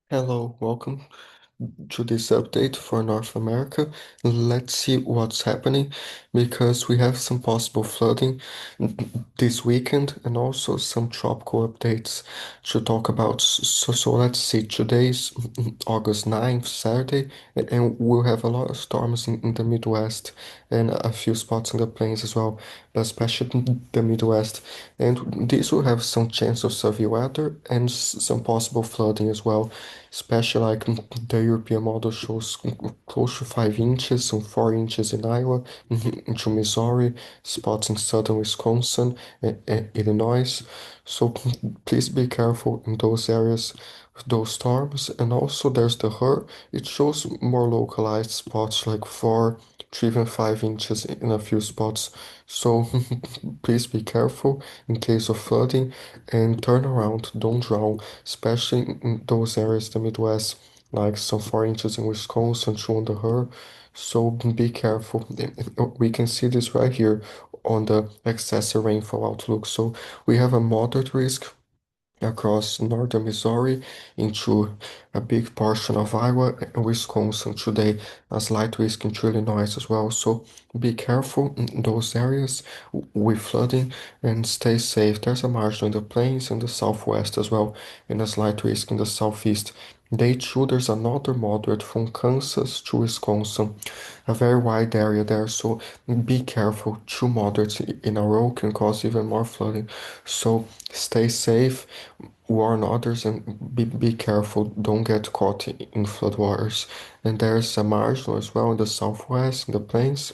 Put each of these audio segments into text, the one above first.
Hello, welcome to this update for North America. Let's see what's happening because we have some possible flooding this weekend and also some tropical updates to talk about. So let's see, today's August 9th, Saturday, and we'll have a lot of storms in the Midwest and a few spots in the plains as well, but especially the Midwest. And this will have some chance of severe weather and some possible flooding as well, especially like the European model shows close to 5 inches, some 4 inches in Iowa, into Missouri, spots in southern Wisconsin, and Illinois. So please be careful in those areas with those storms. And also there's the HER. It shows more localized spots like 4 to even 5 inches in a few spots. So please be careful in case of flooding and turn around, don't drown, especially in those areas, the Midwest, like some 4 inches in Wisconsin, 2 on the HER. So be careful. We can see this right here on the excessive rainfall outlook. So we have a moderate risk across northern Missouri into a big portion of Iowa and Wisconsin today, a slight risk into Illinois as well. So be careful in those areas with flooding and stay safe. There's a margin in the plains and the southwest as well, and a slight risk in the southeast. Day two, there's another moderate from Kansas to Wisconsin, a very wide area there. So be careful. Two moderates in a row can cause even more flooding. So stay safe, warn others, and be careful. Don't get caught in floodwaters. And there's a marginal as well in the southwest, in the plains,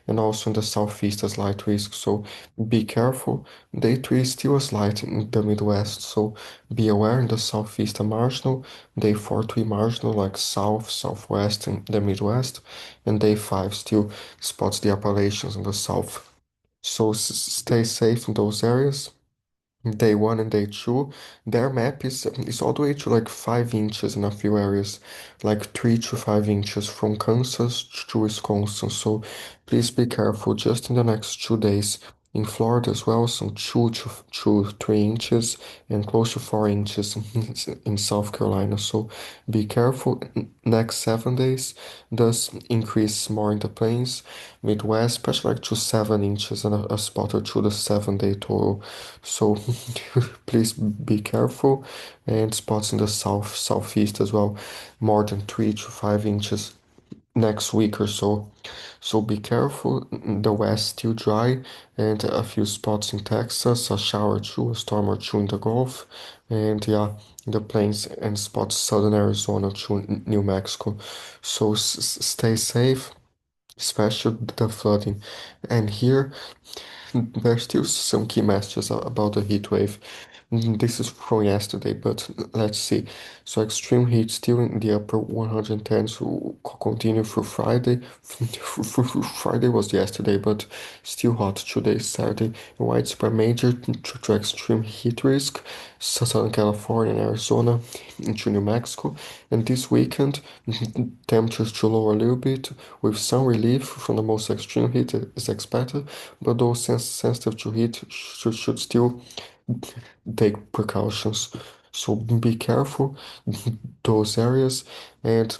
and also in the southeast, a slight risk. So be careful. Day three is still a slight in the Midwest. So be aware in the southeast, a marginal. Day four, three marginal, like south, southwest, and the Midwest. And day five still spots the Appalachians in the south. So stay safe in those areas. Day one and day two, their map is all the way to like 5 inches in a few areas, like 3 to 5 inches from Kansas to Wisconsin. So please be careful just in the next 2 days. In Florida as well, some 2 to 3 inches and close to 4 inches in South Carolina. So be careful. Next 7 days does increase more in the plains, Midwest, especially like to 7 inches and a spot or two the 7 day total. So please be careful, and spots in the southeast as well, more than 3 to 5 inches next week or so. So be careful. The west still dry, and a few spots in Texas, a shower or two, a storm or two in the Gulf, and yeah, in the plains and spots southern Arizona to New Mexico. So stay safe, especially the flooding. And here there's still some key messages about the heat wave. This is from yesterday, but let's see. So extreme heat still in the upper 110s will continue through Friday. Friday was yesterday, but still hot today, Saturday. Widespread major to extreme heat risk, Southern California and Arizona into New Mexico. And this weekend, temperatures to lower a little bit, with some relief from the most extreme heat is expected, but those sensitive to heat should still take precautions. So be careful those areas, and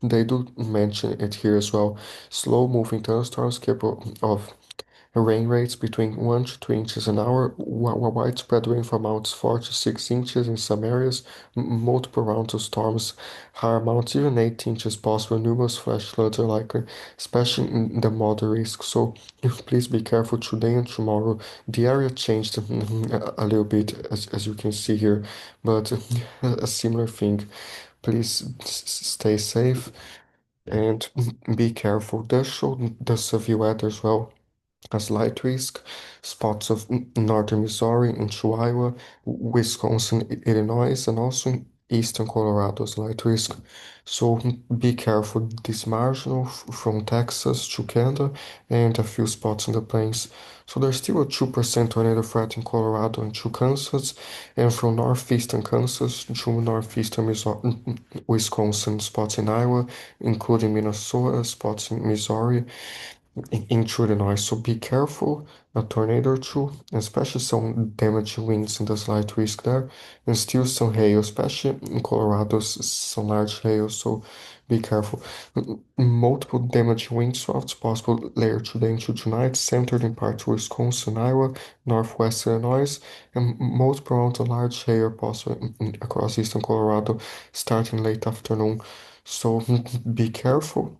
they do mention it here as well. Slow moving thunderstorms capable of rain rates between 1 to 3 inches an hour, widespread rainfall amounts 4 to 6 inches in some areas, multiple rounds of storms, higher amounts, even 8 inches possible, numerous flash floods are likely, especially in the moderate risk. So please be careful today and tomorrow. The area changed a little bit, as you can see here, but a similar thing. Please stay safe and be careful. Does show the severe weather as well, a slight risk, spots of northern Missouri into Iowa, Wisconsin, Illinois, and also in eastern Colorado, slight risk. So be careful. This marginal from Texas to Canada and a few spots in the plains. So there's still a 2% tornado threat in Colorado and to Kansas, and from northeastern Kansas to northeastern Wisconsin, spots in Iowa, including Minnesota, spots in Missouri, into the noise. So be careful, a tornado or two, especially some damaging winds and the slight risk there, and still some hail, especially in Colorado, some large hail. So be careful. Multiple damaging winds throughout it's possible later today into tonight, centered in parts of Wisconsin, Iowa, northwest Illinois, and multiple amounts of large hail possible across eastern Colorado starting late afternoon. So be careful.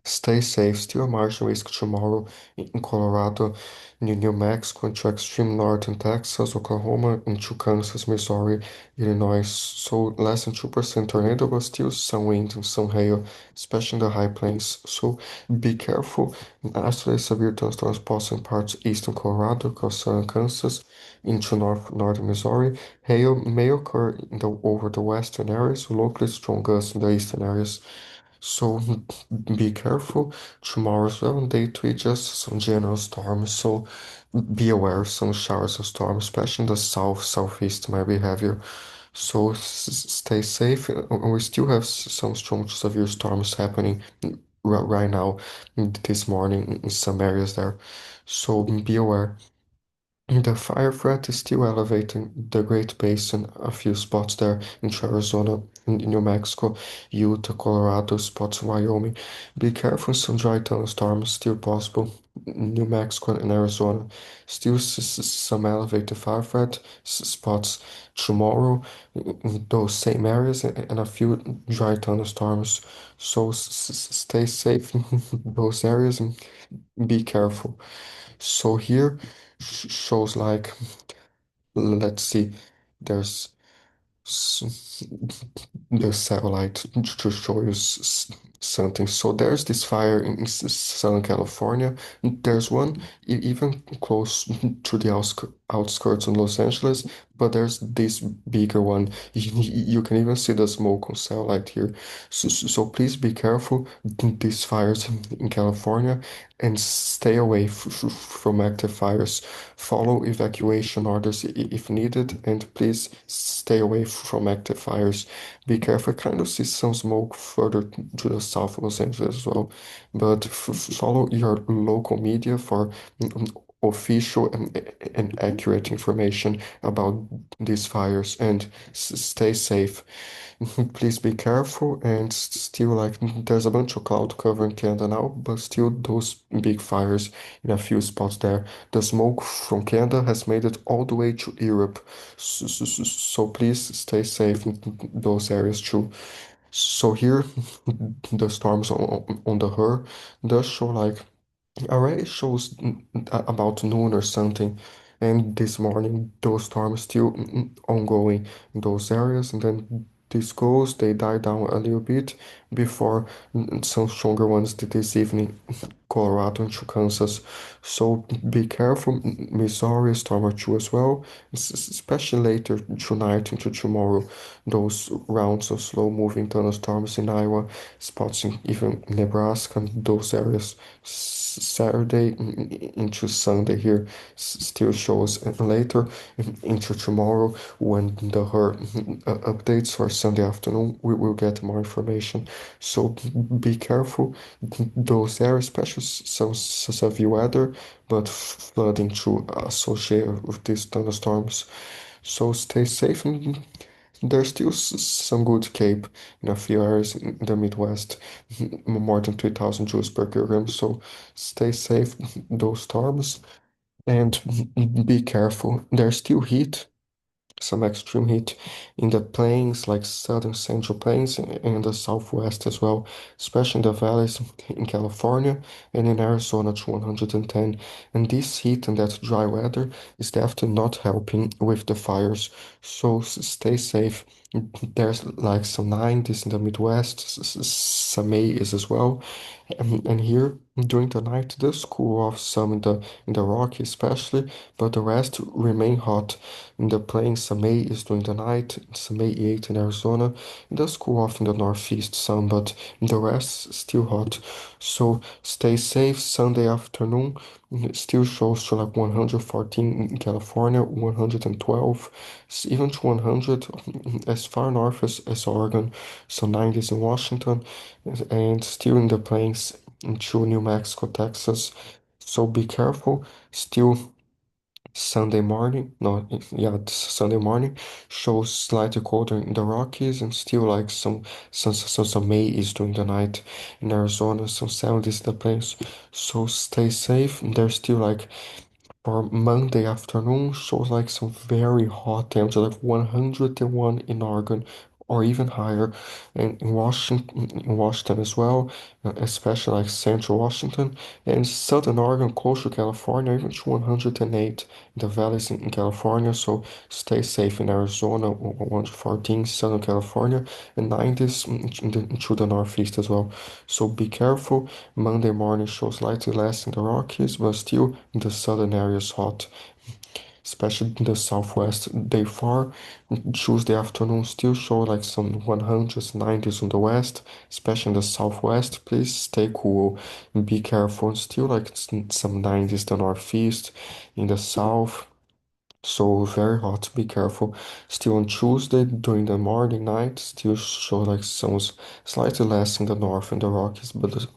Stay safe. Still a margin risk tomorrow in Colorado, New Mexico, into extreme north in Texas, Oklahoma, into Kansas, Missouri, Illinois. So less than 2% tornado, but still some wind and some hail, especially in the high plains. So be careful. Isolated severe thunderstorms possible in parts eastern Colorado, across southern Kansas, into northern Missouri. Hail may occur over the western areas, locally strong gusts in the eastern areas. So be careful. Tomorrow as well, day three, just some general storms. So be aware, some showers and storms, especially in the southeast, might be heavier. So stay safe. And we still have some strong to severe storms happening right now, this morning in some areas there. So be aware. The fire threat is still elevating the Great Basin, a few spots there in Arizona, in New Mexico, Utah, Colorado, spots in Wyoming. Be careful, some dry thunderstorms still possible. New Mexico and Arizona. Still some elevated fire threat spots tomorrow in those same areas and a few dry thunderstorms. So stay safe in those areas and be careful. So here shows like, let's see, there's s- the satellite to show you something. So there's this fire in Southern California. There's one even close to the outskirts of Los Angeles, but there's this bigger one. You can even see the smoke on satellite here. So please be careful. These fires in California and stay away from active fires. Follow evacuation orders if needed, and please stay away from active fires. Be careful. I kind of see some smoke further to the south of Los Angeles as well, but follow your local media for official and accurate information about these fires and stay safe. Please be careful and still like there's a bunch of cloud covering Canada now, but still those big fires in a few spots there. The smoke from Canada has made it all the way to Europe, so please stay safe in those areas too. So here, the storms on the Her does show like already shows about noon or something, and this morning those storms still ongoing in those areas, and then this goes, they die down a little bit before some stronger ones this evening, Colorado and Kansas. So be careful, Missouri storm or two as well, especially later tonight into tomorrow. Those rounds of slow-moving thunderstorms in Iowa, spots in even Nebraska and those areas. Saturday into Sunday here still shows, and later into tomorrow when the her updates for Sunday afternoon we will get more information. So be careful those areas, especially some severe weather, but flooding too associated with these thunderstorms. So stay safe, and there's still some good Cape in a few areas in the Midwest, more than 3,000 joules per kilogram. So stay safe those storms and be careful. There's still heat, some extreme heat in the plains, like southern central plains and the southwest as well, especially in the valleys in California and in Arizona to 110. And this heat and that dry weather is definitely not helping with the fires. So stay safe. There's like some 90s in the Midwest, some 80s as well. And here during the night, it does cool off some in the Rocky especially, but the rest remain hot. In the plains, some 80s during the night, some 88 in Arizona. It does cool off in the northeast some, but the rest still hot. So stay safe. Sunday afternoon it still shows to like 114 in California, 112, even to 100 as far north as Oregon, so 90s in Washington, and still in the plains. into New Mexico, Texas. So be careful. Still Sunday morning, no, yeah, Sunday morning shows slightly colder in the Rockies and still like some haze during the night in Arizona, some 70s the place. So stay safe. There's still like for Monday afternoon shows like some very hot temperature, like 101 in Oregon or even higher, and in Washington as well, especially like Central Washington and Southern Oregon, coastal California, even to 108 in the valleys in California. So stay safe in Arizona, 114, Southern California, and 90s into the Northeast as well. So be careful. Monday morning shows slightly less in the Rockies, but still in the southern areas hot, especially in the southwest. Day far, Tuesday afternoon still show like some 100s, 90s on the west, especially in the southwest. Please stay cool and be careful. Still like some 90s the northeast, in the south. So very hot, be careful. Still on Tuesday during the morning, night, still show like some slightly less in the north and the Rockies, but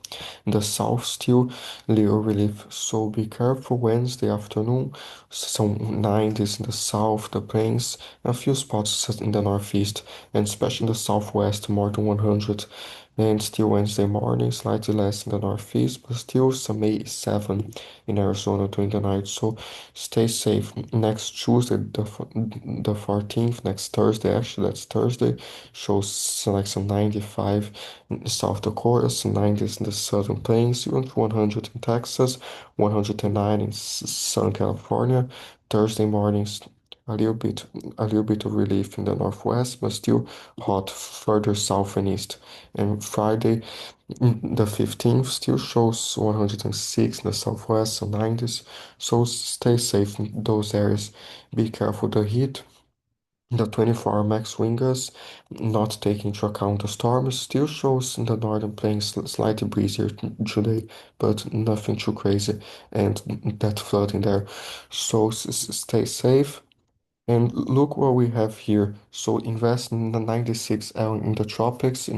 in the south still little relief. So be careful. Wednesday afternoon, some 90s in the south, the plains, a few spots in the northeast, and especially in the southwest, more than 100. And still Wednesday morning, slightly less in the northeast, but still some 87 in Arizona during the night. So stay safe. Next Tuesday, the 14th, next Thursday, actually, that's Thursday, shows like some 95 in South Dakota, some 90s in the Southern Plains, even 100 in Texas, 109 in Southern California. Thursday mornings, a little bit of relief in the northwest, but still hot further south and east. And Friday, the 15th, still shows 106 in the southwest, some 90s. So stay safe in those areas. Be careful the heat. The 24-hour max wind gusts, not taking into account the storms, still shows in the northern plains slightly breezier today, but nothing too crazy, and that flooding there. So stay safe. And look what we have here. So invest in the 96L in the tropics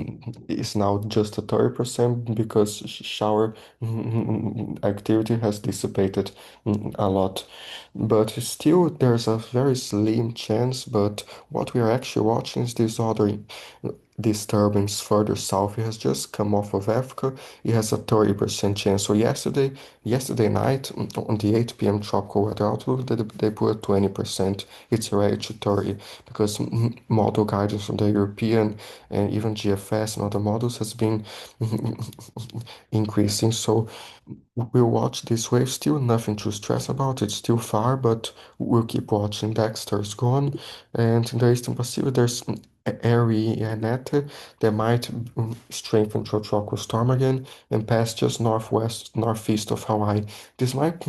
is now just a 30% because shower activity has dissipated a lot. But still, there's a very slim chance. But what we are actually watching is this other disturbance further south. It has just come off of Africa. It has a 30% chance. So yesterday night on the 8 p.m. tropical weather outlook, they put 20%. It's already to 30 because model guidance from the European and even GFS and other models has been increasing. So we'll watch this wave. Still nothing to stress about. It's still far, but we'll keep watching. Dexter's gone, and in the Eastern Pacific, there's Erie and Ete that might strengthen to a tropical storm again and pass just northeast of Hawaii. This might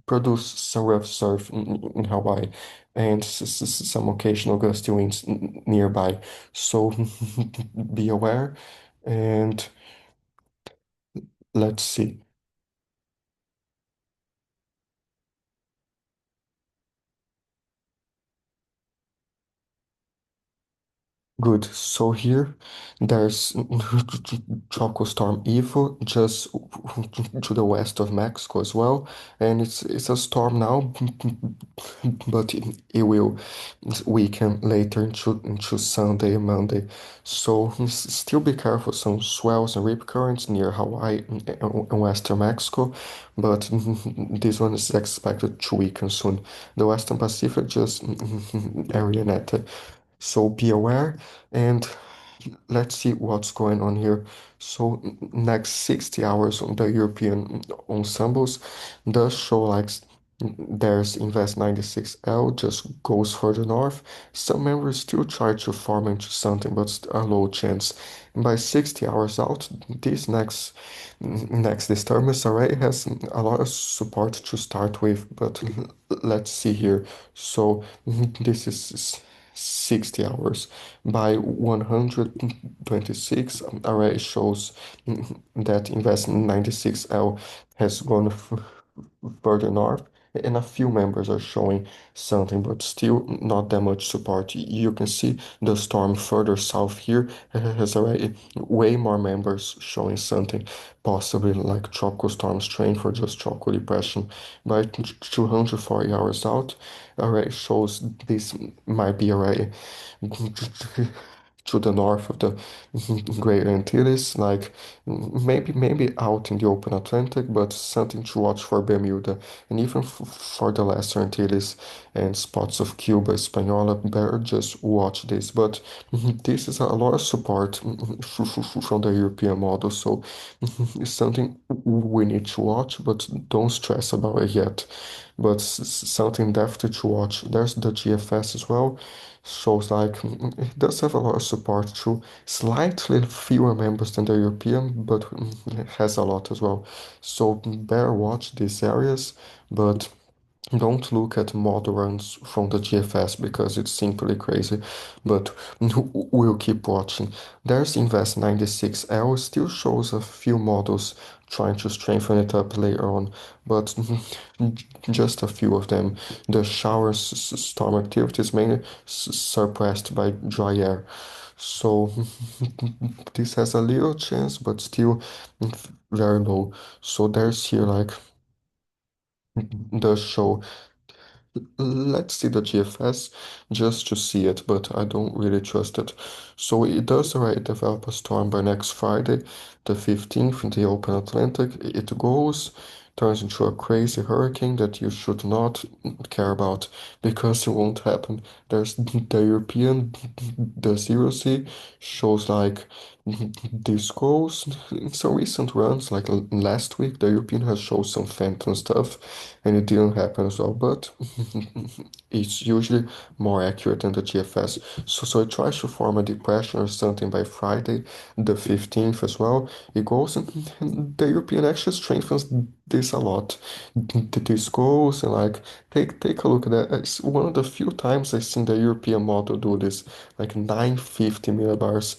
produce some rough surf in Hawaii and some occasional gusty winds nearby. So be aware, and let's see. Good. So here there's Tropical Storm Evil just to the west of Mexico as well. And it's a storm now, but it will weaken later into Sunday and Monday. So still be careful, some swells and rip currents near Hawaii and western Mexico, but this one is expected to weaken soon. The Western Pacific just area net. So be aware and let's see what's going on here. So next 60 hours on the European ensembles does show like there's Invest 96L just goes further north. Some members still try to form into something, but a low chance. And by 60 hours out, this next disturbance already has a lot of support to start with, but let's see here. So this is 60 hours. By 126, array shows that investment 96L has gone further north and a few members are showing something, but still not that much support. You can see the storm further south here has already way more members showing something, possibly like tropical storm strength or just tropical depression. By 240 hours out, already shows this might be already to the north of the Greater Antilles, like maybe out in the open Atlantic, but something to watch for Bermuda and even for the Lesser Antilles and spots of Cuba, Hispaniola. Better just watch this. But this is a lot of support from the European model, so it's something we need to watch, but don't stress about it yet. But something definitely to watch. There's the GFS as well. Shows like it does have a lot of support through slightly fewer members than the European, but it has a lot as well. So better watch these areas, but don't look at model runs from the GFS because it's simply crazy, but we'll keep watching. There's Invest 96L, still shows a few models trying to strengthen it up later on, but just a few of them. The shower storm activity is mainly suppressed by dry air. So this has a little chance, but still very low. So there's here like the show. Let's see the GFS just to see it, but I don't really trust it. So it does already develop a storm by next Friday, the 15th in the open Atlantic. It goes, turns into a crazy hurricane that you should not care about because it won't happen. There's the European, the zero C shows like this goes in some recent runs, like last week, the European has shown some phantom stuff and it didn't happen as well, but it's usually more accurate than the GFS. So it tries to form a depression or something by Friday, the 15th as well. It goes and the European actually strengthens this a lot. This goes and like take a look at that. It's one of the few times I've seen the European model do this, like 950 millibars.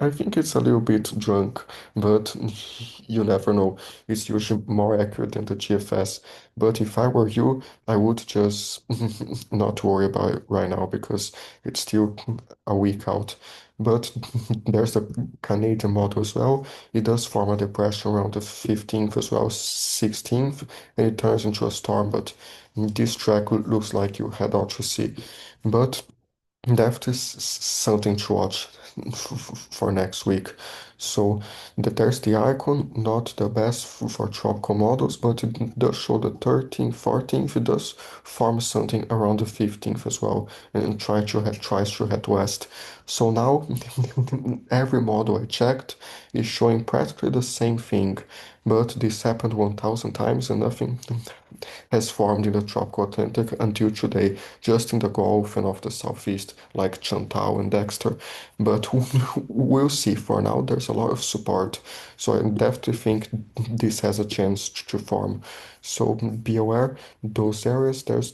I think it's a little bit drunk, but you never know. It's usually more accurate than the GFS. But if I were you, I would just not worry about it right now because it's still a week out. But there's the Canadian model as well. It does form a depression around the 15th as well, 16th, and it turns into a storm. But this track looks like you head out to sea. But that is something to watch for next week. So there's the icon, not the best for tropical models, but it does show the 13th, 14th. It does form something around the 15th as well, and tries to head west. So now every model I checked is showing practically the same thing, but this happened 1,000 times and nothing has formed in the tropical Atlantic until today, just in the Gulf and off the southeast, like Chantal and Dexter. But we'll see. For now, there's a lot of support, so I definitely think this has a chance to form. So be aware, those areas, there's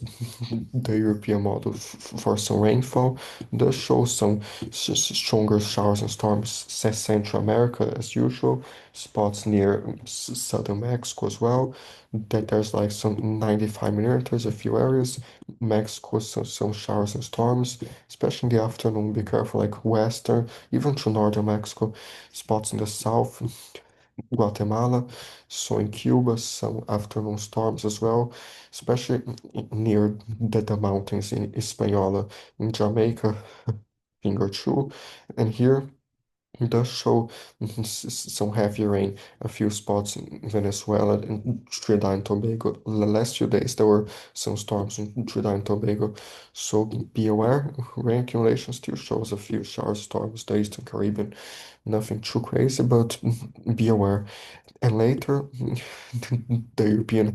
the European model for some rainfall, does show some stronger showers and storms, Central America as usual, spots near southern Mexico as well. That there's like some 95 millimeters, a few areas. Mexico, some showers and storms, especially in the afternoon. Be careful, like western, even to northern Mexico, spots in the south, Guatemala. So in Cuba, some afternoon storms as well, especially near the mountains in Hispaniola, in Jamaica, finger two. And here it does show some heavy rain, a few spots in Venezuela and Trinidad and Tobago. The last few days there were some storms in Trinidad and Tobago, so be aware. Rain accumulation still shows a few shower storms, the Eastern Caribbean. Nothing too crazy, but be aware. And later, the European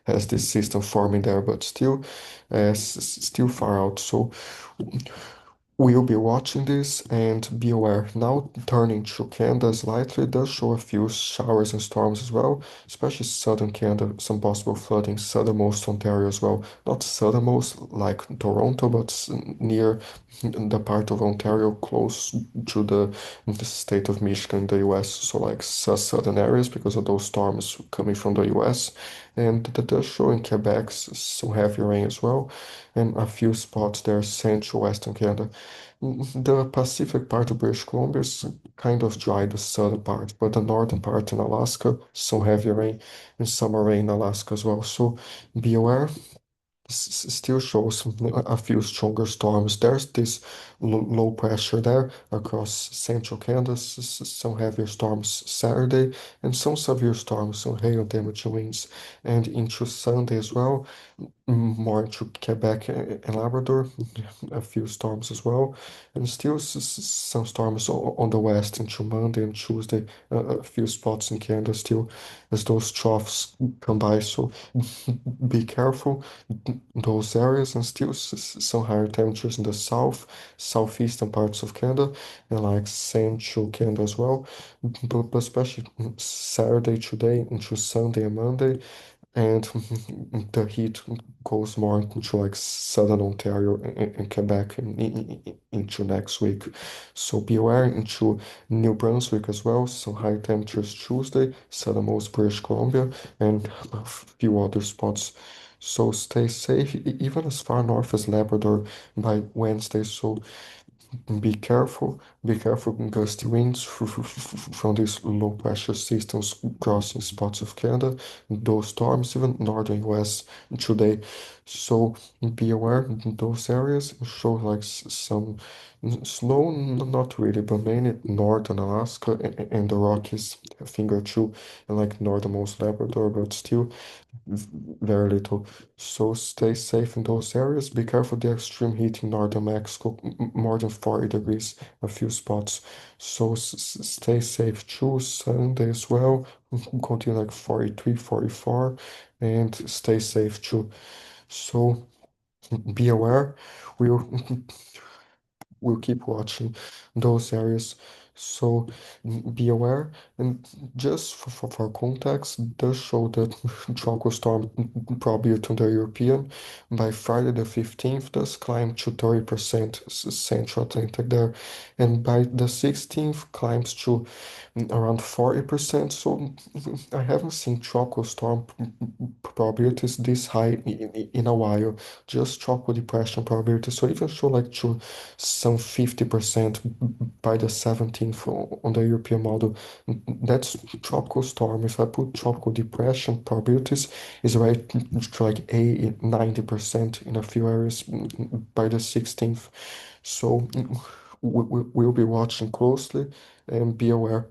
has this system forming there, but still, still far out. So We'll be watching this and be aware. Now turning to Canada slightly does show a few showers and storms as well, especially southern Canada, some possible flooding, southernmost Ontario as well. Not southernmost like Toronto, but near the part of Ontario close to the state of Michigan, the US. So like southern areas because of those storms coming from the US. And that does show in Quebec some heavy rain as well, and a few spots there, central western Canada. The Pacific part of British Columbia is kind of dry, the southern part, but the northern part in Alaska, some heavy rain and summer rain in Alaska as well. So be aware, still shows a few stronger storms. There's this low pressure there across central Canada, some heavier storms Saturday, and some severe storms, some hail damaging winds. And into Sunday as well, more to Quebec and Labrador, a few storms as well, and still some storms on the west into Monday and Tuesday, a few spots in Canada still as those troughs come by. So be careful those areas, and still some higher temperatures in the southeastern parts of Canada and like central Canada as well, but especially Saturday today into Sunday and Monday, and the heat goes more into like southern Ontario and Quebec into next week. So be aware into New Brunswick as well. So high temperatures Tuesday, southernmost British Columbia, and a few other spots. So stay safe, even as far north as Labrador by Wednesday. So be careful gusty winds from these low pressure systems crossing spots of Canada, those storms, even northern US today. So be aware in those areas show like some snow, not really, but mainly northern Alaska and the Rockies, a thing or two, and like northernmost Labrador, but still very little. So stay safe in those areas. Be careful the extreme heat in northern Mexico, more than 40 degrees, a few spots. So stay safe too. Sunday as well, continue like 43, 44, and stay safe too. So be aware. We'll we'll keep watching those areas. So be aware, and just for context, does show that tropical storm probability on the European by Friday the 15th does climb to 30% central Atlantic there, and by the 16th climbs to around 40%. So I haven't seen tropical storm probabilities this high in a while, just tropical depression probability. So even show like to some 50% by the 17th on the European model. That's tropical storm. If I put tropical depression probabilities, is right to like 80, 90% in a few areas by the 16th. So we'll be watching closely and be aware.